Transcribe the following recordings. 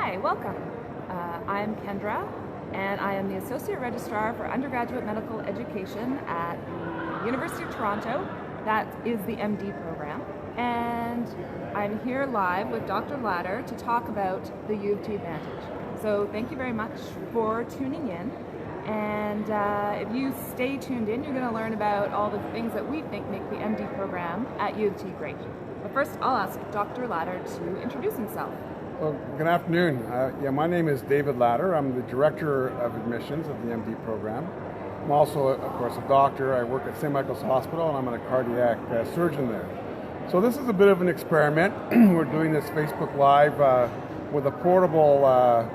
Hi, welcome. I'm Kendra, and I am the Associate Registrar for Undergraduate Medical Education at the University of Toronto. That is the MD program. And I'm here live with Dr. Ladder to talk about the U of T Advantage. So thank you very much for tuning in. And if you stay tuned in, you're going to learn about all the things that we think make the MD program at U of T great. But first, I'll ask Dr. Ladder to introduce himself. Well, good afternoon. My name is David Ladder. I'm the Director of Admissions of the MD program. I'm also, of course, a doctor. I work at St. Michael's Hospital, and I'm a cardiac surgeon there. So this is a bit of an experiment. We're doing this Facebook Live with a portable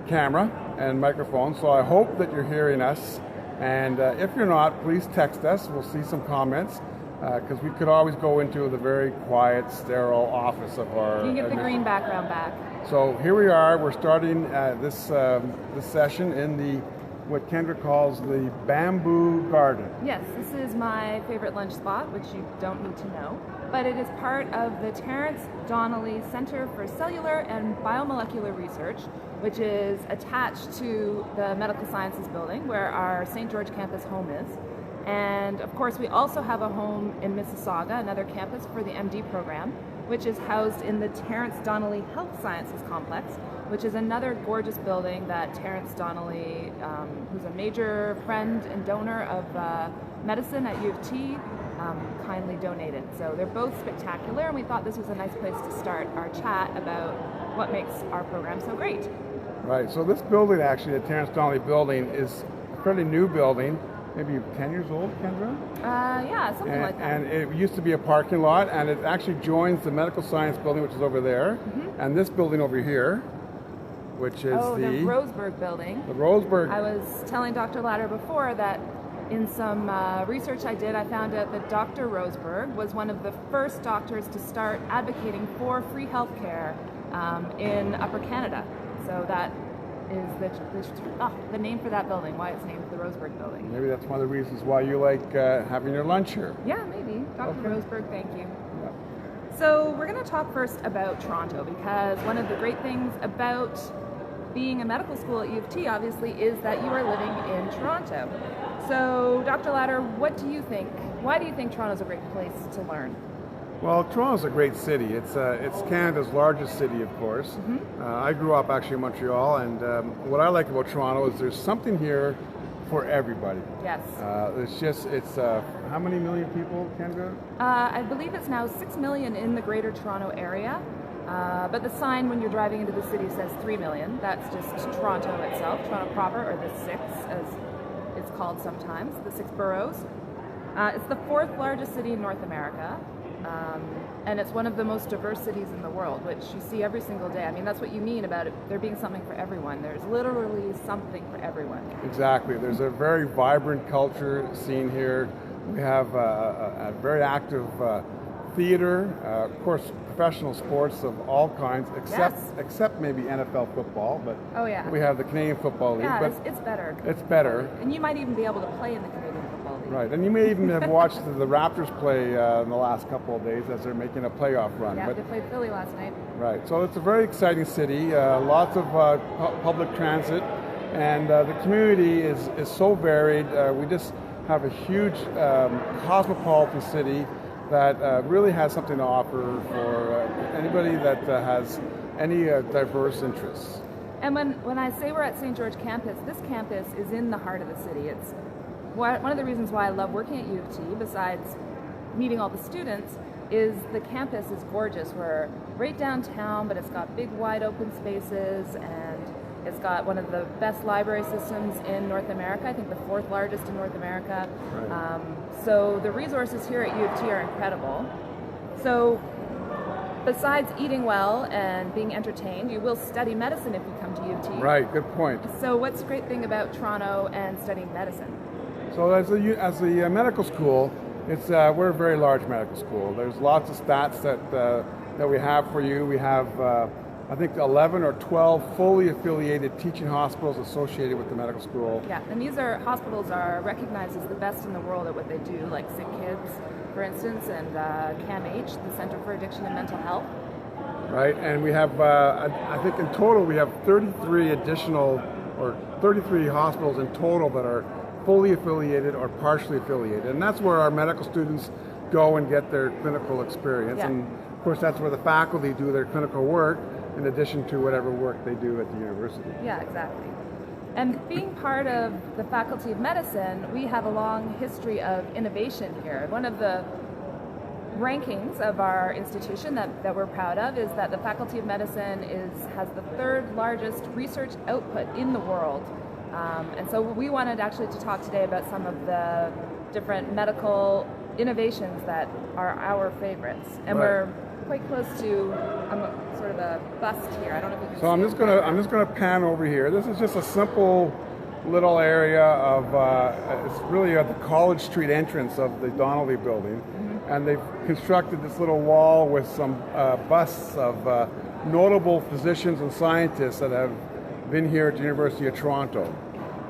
camera and microphone, so I hope that you're hearing us. And if you're not, please text us. We'll see some comments. Because we could always go into the very quiet, sterile office of our... You can get the green background back. So here we are. We're starting this session in the, what Kendra calls the bamboo garden. Yes, this is my favorite lunch spot, which you don't need to know. But it is part of the Terence Donnelly Center for Cellular and Biomolecular Research, which is attached to the Medical Sciences building, where our St. George campus home is. And of course, we also have a home in Mississauga, another campus for the MD program, which is housed in the Terence Donnelly Health Sciences Complex, which is another gorgeous building that Terence Donnelly, who's a major friend and donor of medicine at U of T, kindly donated. So they're both spectacular, and we thought this was a nice place to start our chat about what makes our program so great. Right, so this building actually, the Terence Donnelly building, is a fairly new building. Maybe 10 years old, Kendra? Yeah, something like that. And it used to be a parking lot, and it actually joins the medical science building, which is over there, and this building over here, which is the Roseburg building. The Roseburg. I was telling Dr. Ladder before that in some research I did, I found out that Dr. Roseburg was one of the first doctors to start advocating for free health care in Upper Canada. So that is the name for that building, why it's named the Roseburg building. Maybe that's one of the reasons why you like having your lunch here. Yeah, maybe. Dr. Okay. Roseburg, thank you. Yeah. So we're going to talk first about Toronto, because one of the great things about being a medical school at U of T, obviously, is that you are living in Toronto. So, Dr. Ladder, what do you think? Why do you think Toronto's a great place to learn? Well, Toronto's a great city. It's Canada's largest city, of course. I grew up actually in Montreal, and what I like about Toronto is there's something here for everybody. Yes. It's how many million people, Kendra? I believe it's now 6 million in the Greater Toronto area, but the sign when you're driving into the city says 3 million. That's just Toronto itself, Toronto proper, or the six, as it's called sometimes, the 6 boroughs. It's the 4th largest city in North America. And it's one of the most diverse cities in the world, which you see every single day. I mean, that's what you mean about it, there being something for everyone. There's literally something for everyone. Exactly. There's a very vibrant culture scene here. We have a very active theater, of course, professional sports of all kinds, except maybe NFL football. But oh, yeah. We have the Canadian Football League. Yeah, but it's better. It's better. And you might even be able to play in the Canadian Football League. Right, and you may even have watched the Raptors play in the last couple of days as they're making a playoff run. Yeah, they played Philly last night. Right, so it's a very exciting city, lots of public transit, and the community is so varied. We just have a huge cosmopolitan city that really has something to offer for anybody that has any diverse interests. And when I say we're at St. George campus, this campus is in the heart of the city. It's one of the reasons why I love working at U of T, besides meeting all the students, is the campus is gorgeous. We're right downtown, but it's got big wide open spaces, and it's got one of the best library systems in North America, I think the 4th largest in North America. Right. So the resources here at U of T are incredible. So besides eating well and being entertained, you will study medicine if you come to U of T. Right, good point. So what's the great thing about Toronto and studying medicine? So as a medical school, we're a very large medical school. There's lots of stats that we have for you. We have I think 11 or 12 fully affiliated teaching hospitals associated with the medical school. Yeah, and these hospitals are recognized as the best in the world at what they do, like Sick Kids, for instance, and CAMH, the Center for Addiction and Mental Health. right? And we have, I think in total, we have 33 additional, or 33 hospitals in total that are fully affiliated or partially affiliated. And that's where our medical students go and get their clinical experience. Yeah. And of course, that's where the faculty do their clinical work in addition to whatever work they do at the university. Yeah, exactly. And being part of the Faculty of Medicine, we have a long history of innovation here. One of the rankings of our institution that we're proud of is that the Faculty of Medicine has the third largest research output in the world. And so we wanted actually to talk today about some of the different medical innovations that are our favorites. And we're quite close to sort of a bust here. I don't know if you can So I'm just gonna pan over here. This is just a simple little area of it's really at the College Street entrance of the Donnelly building, and they've constructed this little wall with some busts of notable physicians and scientists that have been here at the University of Toronto.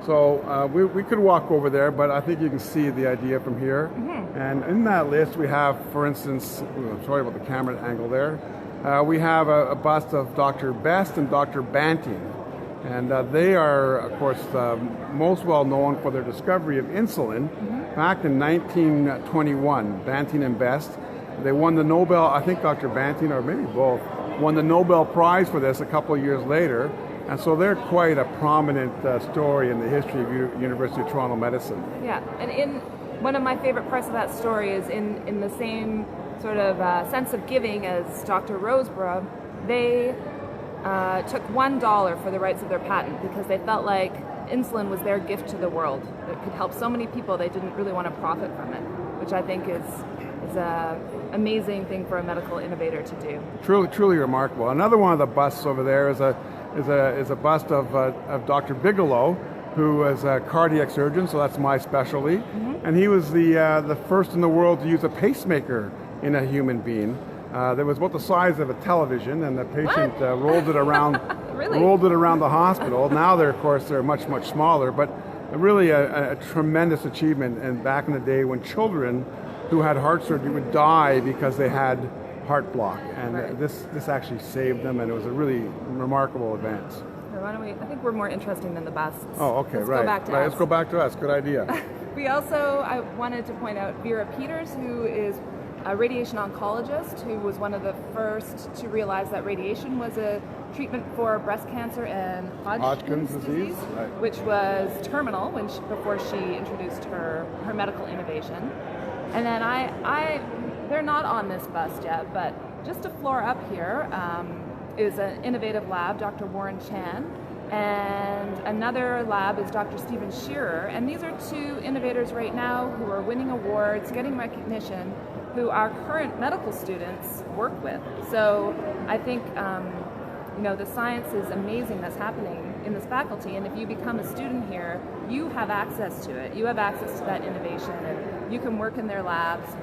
So we could walk over there, but I think you can see the idea from here. And in that list we have, for instance, sorry about the camera angle there, we have a bust of Dr. Best and Dr. Banting. And they are, of course, most well known for their discovery of insulin back in 1921, Banting and Best. They won the Nobel, I think Dr. Banting, or maybe both, won the Nobel Prize for this a couple of years later. And so they're quite a prominent story in the history of University of Toronto medicine. Yeah, and in one of my favorite parts of that story is in the same sort of sense of giving as Dr. Roseborough, they took $1 for the rights of their patent because they felt like insulin was their gift to the world. It could help so many people they didn't really want to profit from it, which I think is an amazing thing for a medical innovator to do. Truly remarkable. Another one of the busts over there is a bust of Dr. Bigelow, who was a cardiac surgeon, so that's my specialty. And he was the first in the world to use a pacemaker in a human being. That was about the size of a television, and the patient rolled it around, Really? rolled it around the hospital. Now they're, of course, they're much smaller, but really a tremendous achievement. And back in the day, when children who had heart surgery would die because they had heart block, and this actually saved them, and it was a really remarkable advance. Why don't we? I think we're more interesting than the busts. Oh, okay, Let's right. Go back to us. Let's go back to us. Good idea. We also, I wanted to point out Vera Peters, who is a radiation oncologist who was one of the first to realize that radiation was a treatment for breast cancer and Hodgkin's disease, which was terminal before she introduced her medical innovation. And then they're not on this bust yet, but just a floor up here is an innovative lab, Dr. Warren Chan, and another lab is Dr. Stephen Shearer. And these are two innovators right now who are winning awards, getting recognition, who our current medical students work with. So I think the science is amazing that's happening in this faculty, and if you become a student here, you have access to it. You have access to that innovation, and you can work in their labs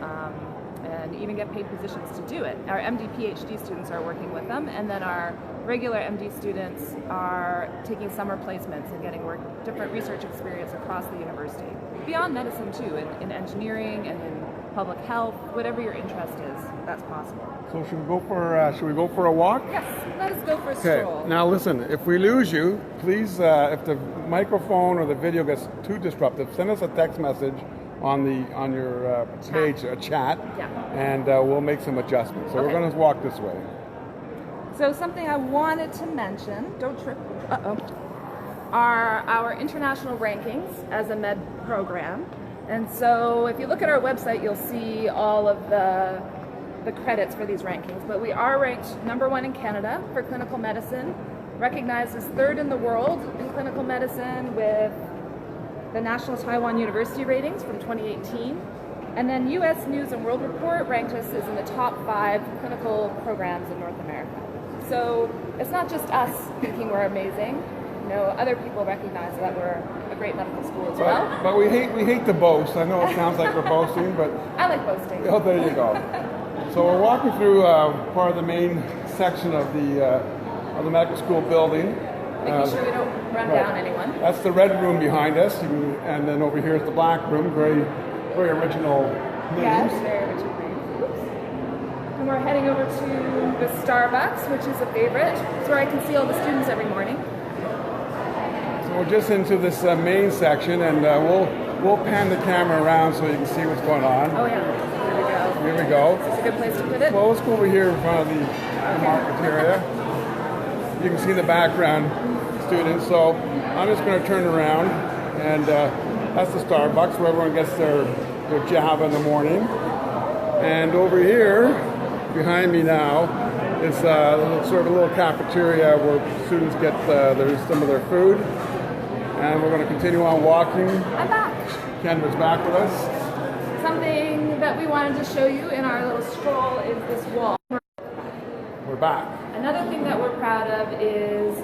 and even get paid positions to do it. Our MD, PhD students are working with them, and then our regular MD students are taking summer placements and getting different research experience across the university. Beyond medicine too, in engineering and in public health, whatever your interest is, that's possible. So should we go for a walk? Yes, let us go for a stroll. Okay, now listen, if we lose you, please, if the microphone or the video gets too disruptive, send us a text message on your page, a chat, and we'll make some adjustments. So we're going to walk this way. So something I wanted to mention, don't trip, are our international rankings as a med program. And so if you look at our website, you'll see all of the credits for these rankings. But we are ranked #1 in Canada for clinical medicine, recognized as 3rd in the world in clinical medicine with the National Taiwan University ratings from 2018. And then US News and World Report ranked us as in the top 5 clinical programs in North America. So it's not just us thinking we're amazing. Other people recognize that we're a great medical school as well. But we hate to boast. I know it sounds like we're boasting, but I like boasting. Oh, there you go. So we're walking through part of the main section of the medical school building. Making sure we don't run down anyone. That's the red room behind us, and then over here is the black room. Very original names. Yes, very original names. Oops. we're heading over to the Starbucks, which is a favorite. It's where I can see all the students every morning. So we're just into this main section, and we'll pan the camera around so you can see what's going on. Oh yeah, here we go. Here we go. Is this a good place to put it? Well, let's go over here in front of the cafeteria. You can see the background students. So I'm just going to turn around, and that's the Starbucks where everyone gets their Java in the morning. And over here, behind me now, is sort of a little cafeteria where students get some of their food. And we're going to continue on walking. I'm back. Kendra's back with us. Something that we wanted to show you in our little stroll is this wall. We're back. Another thing that we're proud of is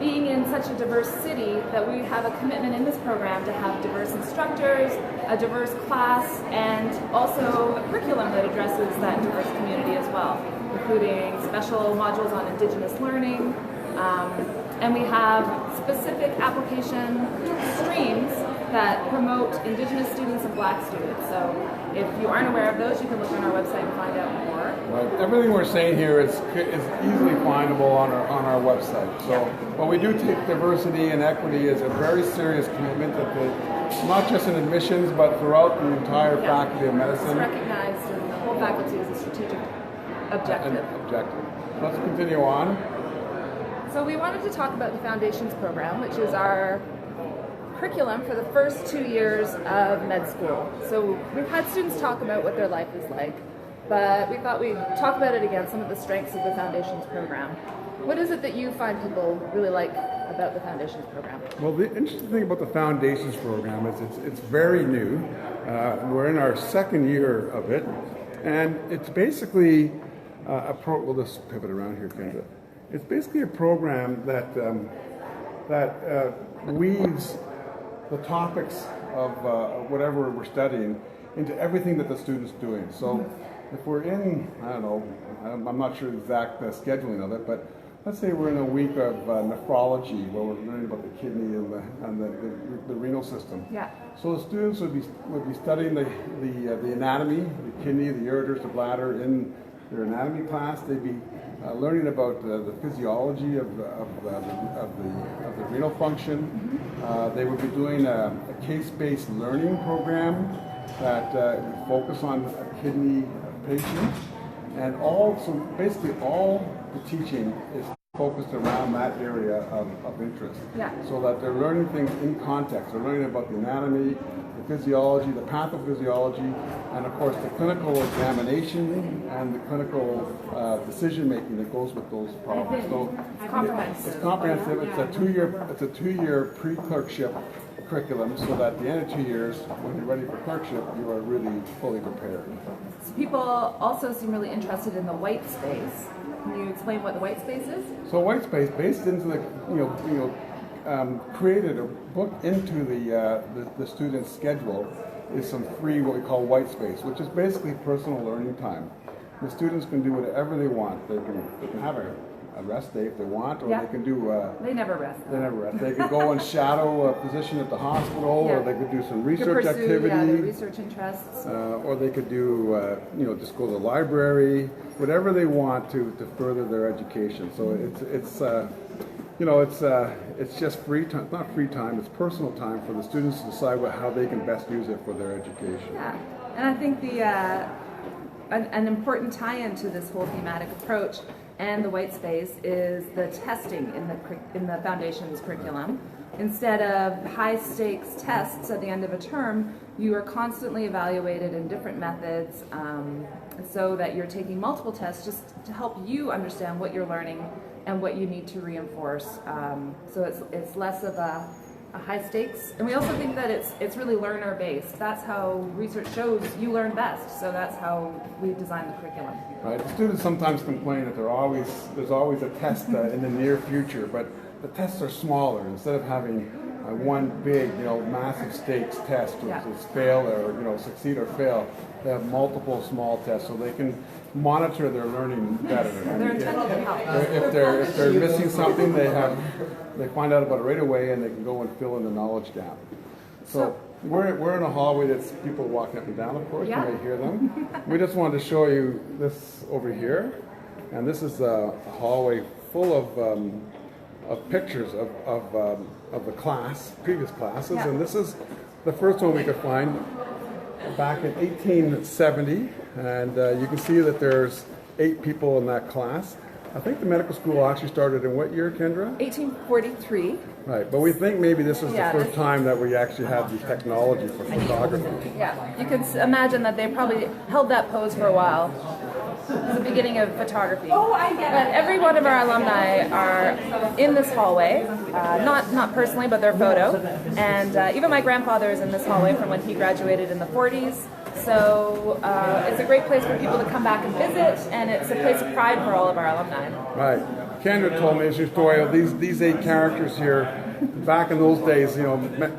being in such a diverse city that we have a commitment in this program to have diverse instructors, a diverse class, and also a curriculum that addresses that diverse community as well, including special modules on Indigenous learning, and we have specific application streams that promote Indigenous students and Black students. So if you aren't aware of those, you can look on our website and find out more. Right. Everything we're saying here is easily findable on our website. So when we do take diversity and equity as a very serious commitment, not just in admissions, but throughout the entire faculty of medicine. It's recognized in the whole faculty as a strategic objective. Let's continue on. So we wanted to talk about the Foundations program, which is our curriculum for the first 2 years of med school. So we've had students talk about what their life is like, but we thought we'd talk about it again, some of the strengths of the Foundations program. What is it that you find people really like about the Foundations program? Well, the interesting thing about the Foundations program is it's very new. We're in our second year of it, and it's basically we'll just pivot around here, Kendra. It's basically a program that weaves the topics of whatever we're studying into everything that the student's doing. So if we're in, I don't know, I'm not sure the exact scheduling of it, but let's say we're in a week of nephrology where we're learning about the kidney and the renal system. Yeah. So the students would be studying the anatomy, the kidney, the ureters, the bladder in their anatomy class. They'd be learning about the physiology of the renal function. They would be doing a case-based learning program that would focus on a kidney patient, and basically all the teaching is focused around that area of interest. Yeah. So that they're learning things in context. They're learning about the anatomy, the physiology, the pathophysiology, and of course the clinical examination and the clinical decision making that goes with those problems. So it's comprehensive. It's comprehensive. It's a two-year pre-clerkship curriculum, so that at the end of 2 years, when you're ready for clerkship, you are really fully prepared. So people also seem really interested in the white space. Can you explain what the white space is? So white space, based into the created or booked into the student's schedule is some free what we call white space, which is basically personal learning time. The students can do whatever they want. They can have a rest day if they want, or they can do. They never rest. They never rest. They could go and shadow a physician at the hospital, or they could do some research pursue, activity. their research interests. Or they could do, just go to the library, whatever they want to further their education. So it's just free time, not free time, it's personal time for the students to decide how they can best use it for their education. Yeah, and I think an important tie-in to this whole thematic approach and the white space is the testing in the Foundations curriculum. Instead of high-stakes tests at the end of a term, you are constantly evaluated in different methods so that you're taking multiple tests just to help you understand what you're learning and what you need to reinforce. So it's less of a high stakes, and we also think that it's really learner based. That's how research shows you learn best. So that's how we designed the curriculum. Right. The students sometimes complain that there's always a test in the near future, but the tests are smaller. Instead of having one big, massive stakes test, which is fail or succeed or fail, they have multiple small tests, so they can monitor their learning better. They're entitled to help. If they're missing something, they find out about it right away, and they can go and fill in the knowledge gap. So we're in a hallway that's people walking up and down, of course. Yeah. You may hear them. We just wanted to show you this over here. And this is a hallway full of pictures of the class, previous classes. Yeah. And this is the first one we could find back in 1870. And you can see that there's 8 people in that class. I think the medical school actually started in what year, Kendra? 1843. Right, but we think maybe this is the first time that we actually have the technology for photography. Yeah, you can imagine that they probably held that pose for a while. It's the beginning of photography. Oh, I get it. But every one of our alumni are in this hallway, not personally, but their photo. And even my grandfather is in this hallway from when he graduated in the 40s. So it's a great place for people to come back and visit, and it's a place of pride for all of our alumni. Right. Kendra told me a story of these 8 characters here. Back in those days,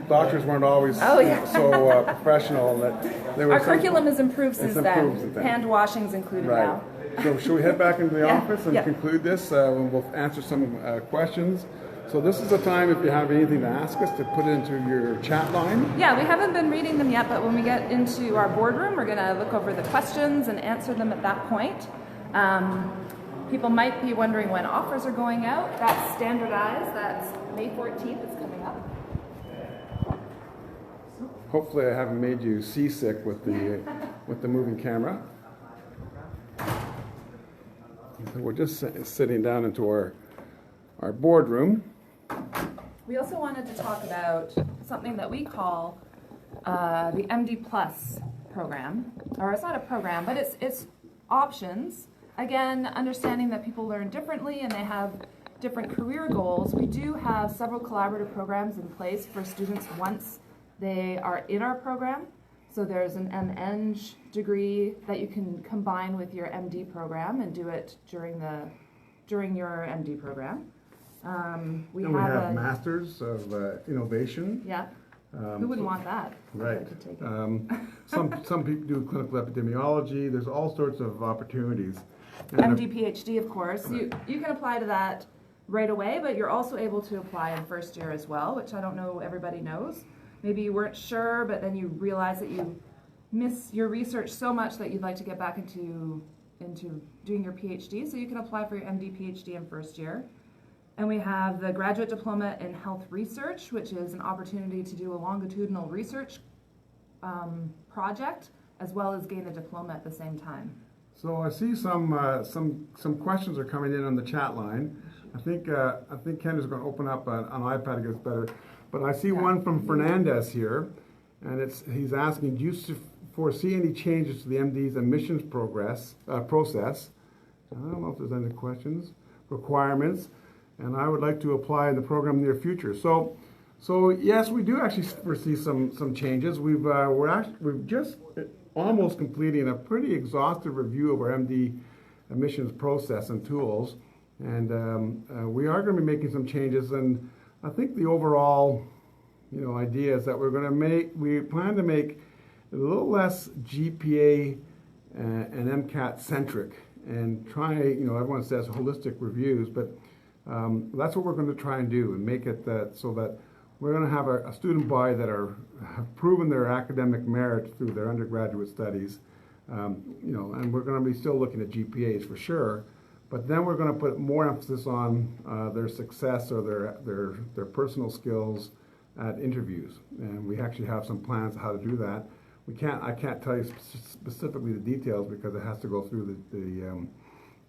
doctors weren't always so professional. That there was our curriculum has improved since then. Hand washing's included now. So should we head back into the office and conclude this? We'll answer some questions. So this is the time, if you have anything to ask us, to put it into your chat line. Yeah, we haven't been reading them yet, but when we get into our boardroom, we're going to look over the questions and answer them at that point. People might be wondering when offers are going out. That's standardized. That's May 14th is coming up. Hopefully I haven't made you seasick with the moving camera. So we're just sitting down into our boardroom. We also wanted to talk about something that we call the MD Plus program. Or it's not a program, but it's options. Again, understanding that people learn differently and they have different career goals. We do have several collaborative programs in place for students once they are in our program. So there's an MEng degree that you can combine with your MD program and do it during your MD program. We have Masters of Innovation. Yeah. Who wouldn't want that? Right. Some people do clinical epidemiology. There's all sorts of opportunities. MD PhD, of course. Right. You can apply to that right away, but you're also able to apply in first year as well, which I don't know everybody knows. Maybe you weren't sure, but then you realize that you miss your research so much that you'd like to get back into doing your PhD. So you can apply for your MD PhD in first year. And we have the Graduate Diploma in Health Research, which is an opportunity to do a longitudinal research project, as well as gain a diploma at the same time. So I see some questions are coming in on the chat line. I think Ken is going to open up an iPad to get it better. But I see one from Fernandez here, and he's asking, do you foresee any changes to the MD's admissions process? I don't know if there's any questions, requirements, and I would like to apply in the program in the near future. So yes, we do actually foresee some changes. We've just almost completing a pretty exhaustive review of our MD admissions process and tools, and we are going to be making some changes. And I think the overall, idea is that we plan to make it a little less GPA and MCAT centric, and try, everyone says holistic reviews, but that's what we're going to try and do, and make it so that we're going to have a student body that have proven their academic merit through their undergraduate studies, and we're going to be still looking at GPAs for sure. But then we're going to put more emphasis on their success or their personal skills at interviews, and we actually have some plans how to do that. I can't tell you specifically the details because it has to go through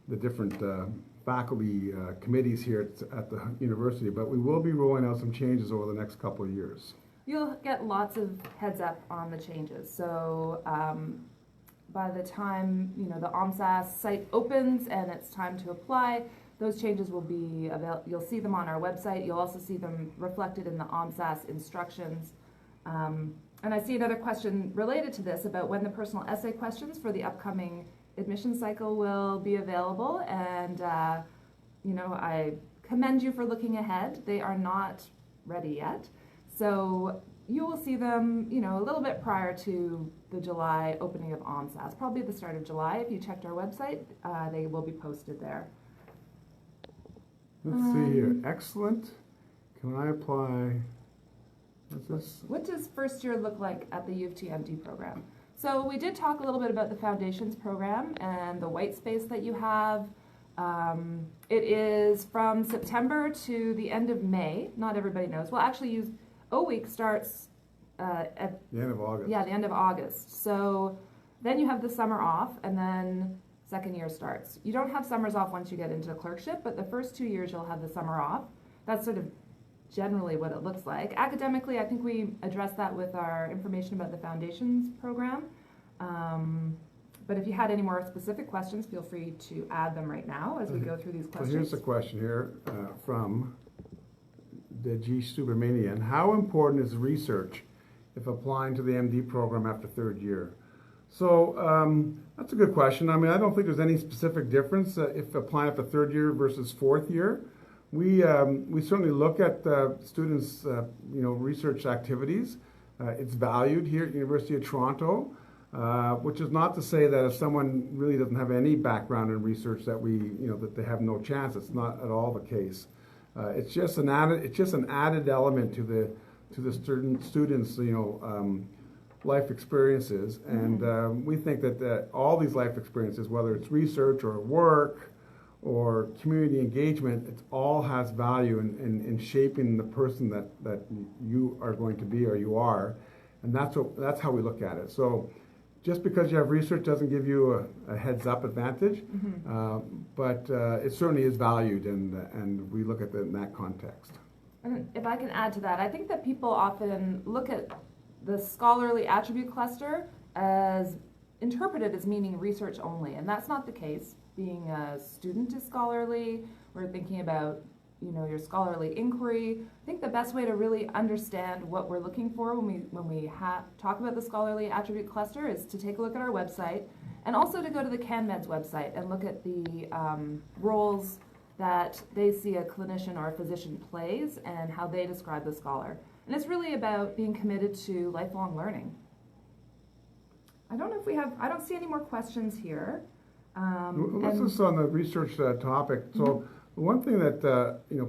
the different faculty committees here at the university. But we will be rolling out some changes over the next couple of years. You'll get lots of heads up on the changes. So. By the time the OMSAS site opens and it's time to apply, those changes will be available. You'll see them on our website. You'll also see them reflected in the OMSAS instructions. And I see another question related to this about when the personal essay questions for the upcoming admission cycle will be available. And I commend you for looking ahead. They are not ready yet, so you will see them, a little bit prior to the July opening of OMSAS, probably the start of July. If you checked our website, they will be posted there. Let's see here. Excellent. Can I apply What does first year look like at the U of T MD program? So we did talk a little bit about the Foundations program and the white space that you have. It is from September to the end of May. Not everybody knows. Well, actually, O Week starts at the end of August. Yeah, the end of August. So then you have the summer off, and then second year starts. You don't have summers off once you get into clerkship, but the first 2 years you'll have the summer off. That's sort of generally what it looks like. Academically, I think we addressed that with our information about the Foundations program. But if you had any more specific questions, feel free to add them right now as we go through these questions. So here's a question here from the G. Subramanian. How important is research if applying to the MD program after third year? So that's a good question. I mean, I don't think there's any specific difference if applying after third year versus fourth year. We certainly look at students' research activities. It's valued here at the University of Toronto, which is not to say that if someone really doesn't have any background in research that that they have no chance. It's not at all the case. It's just an added element to the students' life experiences, and we think that all these life experiences, whether it's research or work or community engagement, it all has value in shaping the person that you are going to be or you are, and that's how we look at it. So just because you have research doesn't give you a heads up advantage, but it certainly is valued, and we look at it in that context. And if I can add to that, I think that people often look at the scholarly attribute cluster as interpreted as meaning research only, and that's not the case. Being a student is scholarly. We're thinking about your scholarly inquiry. I think the best way to really understand what we're looking for when we talk about the scholarly attribute cluster is to take a look at our website, and also to go to the CanMed's website and look at the roles that they see a clinician or a physician plays and how they describe the scholar. And it's really about being committed to lifelong learning. I don't see any more questions here. Let's just on the research topic. So one thing that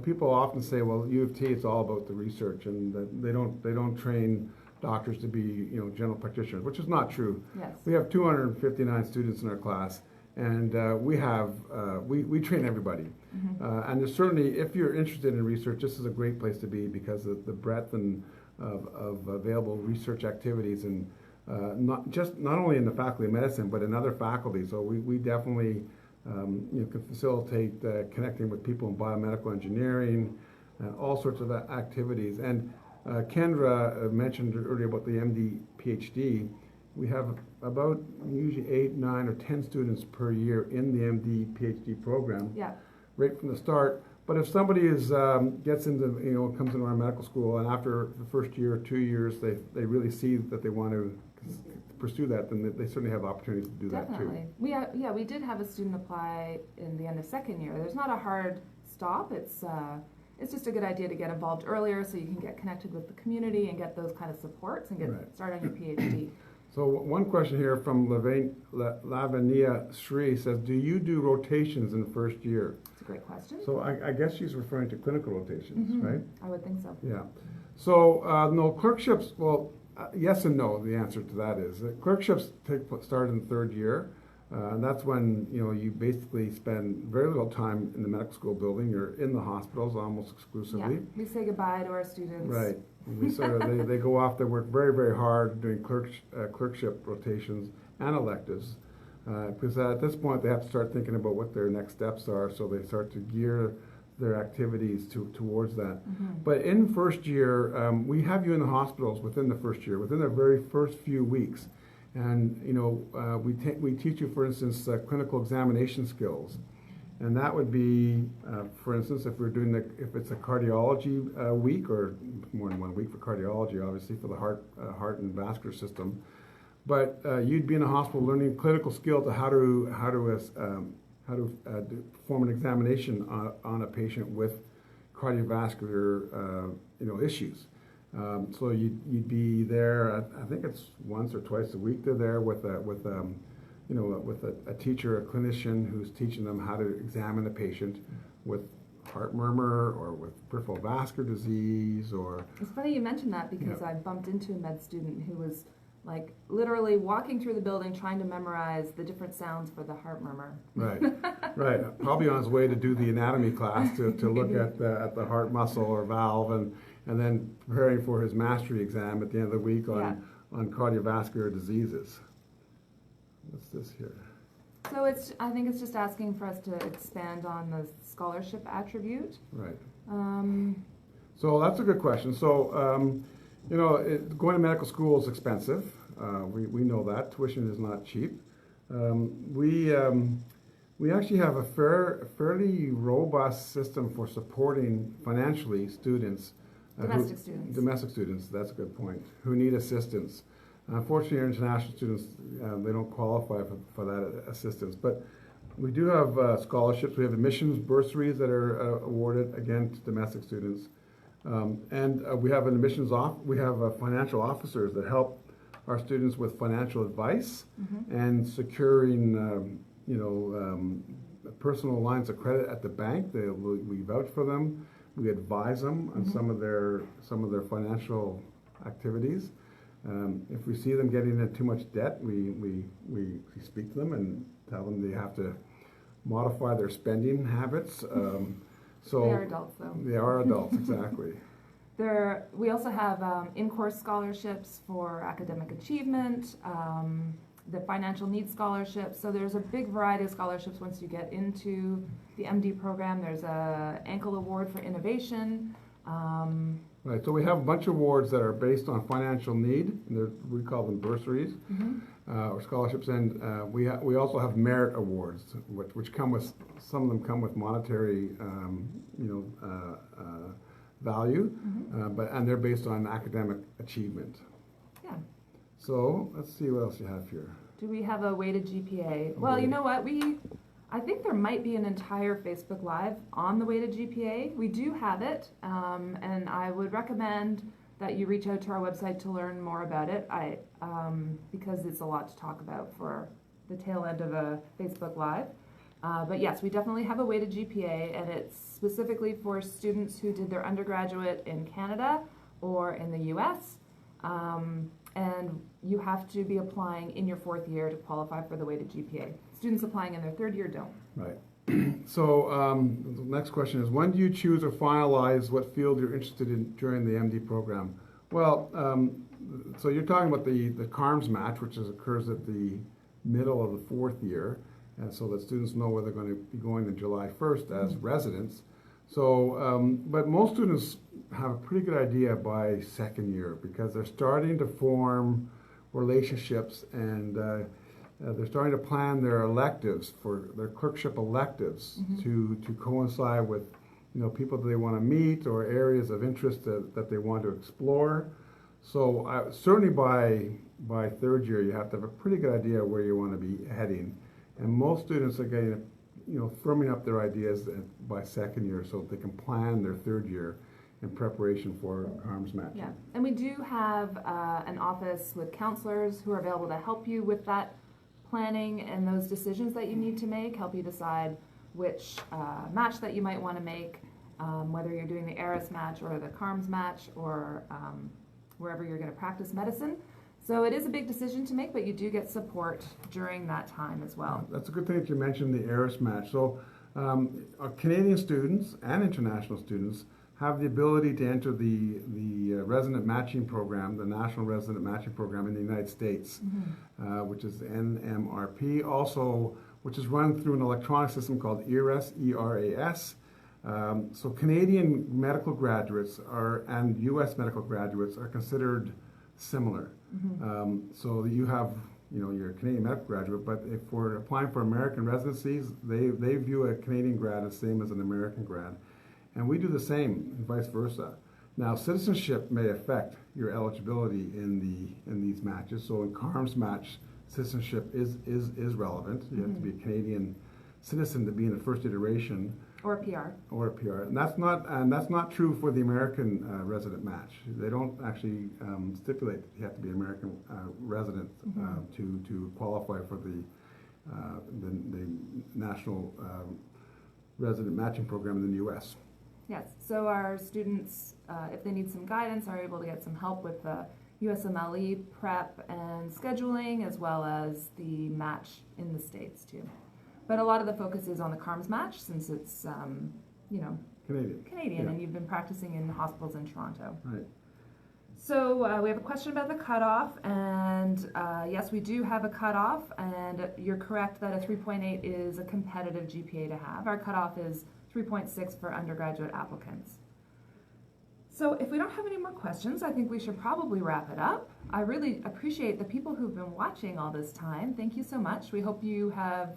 people often say, well, U of T, it's all about the research, and that they don't train doctors to be general practitioners, which is not true. Yes. We have 259 students in our class, and we train everybody. And there's certainly, if you're interested in research, this is a great place to be because of the breadth of available research activities, and not only in the Faculty of Medicine, but in other faculties. So we definitely can facilitate connecting with people in biomedical engineering, all sorts of activities. And Kendra mentioned earlier about the MD PhD. We have about usually 8, 9, or 10 students per year in the MD PhD program, right from the start. But if somebody gets into comes into our medical school, and after the first year or 2 years they really see that they want to pursue that, then they certainly have opportunities to do that too. Definitely. We did have a student apply in the end of second year. There's not a hard stop. It's just a good idea to get involved earlier so you can get connected with the community and get those kind of supports and get started on your PhD. So one question here from Lavania Sri says, do you do rotations in the first year? That's a great question. So I guess she's referring to clinical rotations, right? I would think so. Yeah. So no, clerkships, well, yes and no, the answer to that is. Clerkships start in the third year, and that's when you basically spend very little time in the medical school building. You're in the hospitals almost exclusively. Yeah, we say goodbye to our students. Right. We sort of, they go off, they work very, very hard doing clerkship rotations and electives, because at this point they have to start thinking about what their next steps are, so they start to gear their activities towards that. But in first year, we have you in the hospitals within the first year, within the very first few weeks. And we teach you, for instance, clinical examination skills. And that would be, for instance, if it's a cardiology week, or more than 1 week for cardiology, obviously, for the heart and vascular system. But you'd be in a hospital learning clinical skill to how to perform an examination on a patient with cardiovascular issues. So you'd be there. I think it's once or twice a week. They're there with a teacher, a clinician who's teaching them how to examine a patient with heart murmur or with peripheral vascular disease or... It's funny you mentioned that because I bumped into a med student who was like literally walking through the building trying to memorize the different sounds for the heart murmur. Right, right. Probably on his way to do the anatomy class to look at the heart muscle or valve and then preparing for his mastery exam at the end of the week on cardiovascular diseases. What's this here? So I think it's just asking for us to expand on the scholarship attribute. Right. So that's a good question. So, going to medical school is expensive. We know that. Tuition is not cheap. We actually have a fairly robust system for supporting financially students. Domestic students, that's a good point, who need assistance. Unfortunately, our international students, they don't qualify for that assistance. But we do have scholarships. We have admissions bursaries that are awarded, again, to domestic students. And we have financial officers that help our students with financial advice and securing, personal lines of credit at the bank. We vouch for them. We advise them on some of their financial activities. If we see them getting into too much debt, we speak to them and tell them they have to modify their spending habits. They are adults, though. They are adults, exactly. We also have in-course scholarships for academic achievement, the financial needs scholarships. So there's a big variety of scholarships once you get into the MD program. There's a Ankle Award for innovation. Right, so we have a bunch of awards that are based on financial need, and we call them bursaries or scholarships, and we also have merit awards, which come with, some of them come with monetary, value, and they're based on academic achievement. Yeah. So let's see what else you have here. Do we have a weighted GPA? Well, you know what, I think there might be an entire Facebook Live on the weighted GPA. We do have it, and I would recommend that you reach out to our website to learn more about it. Because it's a lot to talk about for the tail end of a Facebook Live. But yes, we definitely have a weighted GPA, and it's specifically for students who did their undergraduate in Canada or in the US. And you have to be applying in your fourth year to qualify for the weighted GPA. Students applying in their third year don't. Right. So the next question is, when do you choose or finalize what field you're interested in during the MD program? Well, so you're talking about the CARMS match, which occurs at the middle of the fourth year, and so that students know where they're going to be going on July 1st as residents. So, but most students have a pretty good idea by second year because they're starting to form relationships and they're starting to plan their electives, for their clerkship electives, to coincide with people that they want to meet or areas of interest that they want to explore. So certainly by third year you have to have a pretty good idea where you want to be heading, and most students are getting firming up their ideas by second year so they can plan their third year in preparation for CARMS match. Yeah, and we do have an office with counselors who are available to help you with that planning and those decisions that you need to make, help you decide which match that you might want to make, whether you're doing the ARIS match or the CARMS match or wherever you're going to practice medicine. So it is a big decision to make, but you do get support during that time as well. That's a good thing that you mentioned the ARIS match. So Canadian students and international students have the ability to enter the resident matching program, the National Resident Matching Program in the United States, which is NMRP, also, which is run through an electronic system called ERAS, E-R-A-S. So Canadian medical graduates and U.S. medical graduates are considered similar. So you have, you're a Canadian medical graduate, but if we're applying for American residencies, they view a Canadian grad as same as an American grad. And we do the same, and vice versa. Now, citizenship may affect your eligibility in these matches. So in CARMS match, citizenship is relevant. You have to be a Canadian citizen to be in the first iteration. Or a PR. Or a PR, and that's not true for the American resident match. They don't actually stipulate that you have to be an American resident to qualify for the National Resident Matching Program in the U.S. Yes, so our students, if they need some guidance, are able to get some help with the USMLE prep and scheduling, as well as the match in the States too. But a lot of the focus is on the CARMS match, since it's, Canadian, Yeah. and you've been practicing in hospitals in Toronto. Right. So we have a question about the cutoff, and yes, we do have a cutoff, and you're correct that a 3.8 is a competitive GPA to have. Our cutoff is 3.6 for undergraduate applicants. So if we don't have any more questions, I think we should probably wrap it up. I really appreciate the people who've been watching all this time. Thank you so much. We hope that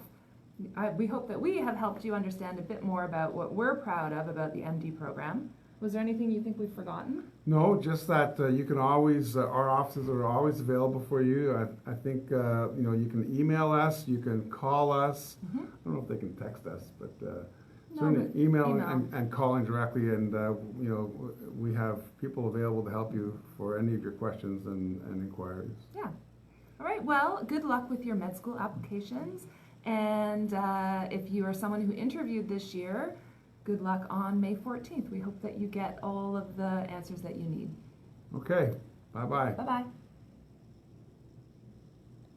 we have helped you understand a bit more about what we're proud of about the MD program. Was there anything you think we've forgotten? No, just that you can always, our offices are always available for you. I think, you can email us, you can call us. Mm-hmm. I don't know if they can text us, but certainly email. And calling directly, and we have people available to help you for any of your questions and inquiries. Yeah. All right, well, good luck with your med school applications. And if you are someone who interviewed this year, good luck on May 14th. We hope that you get all of the answers that you need. Okay, bye-bye. Bye-bye.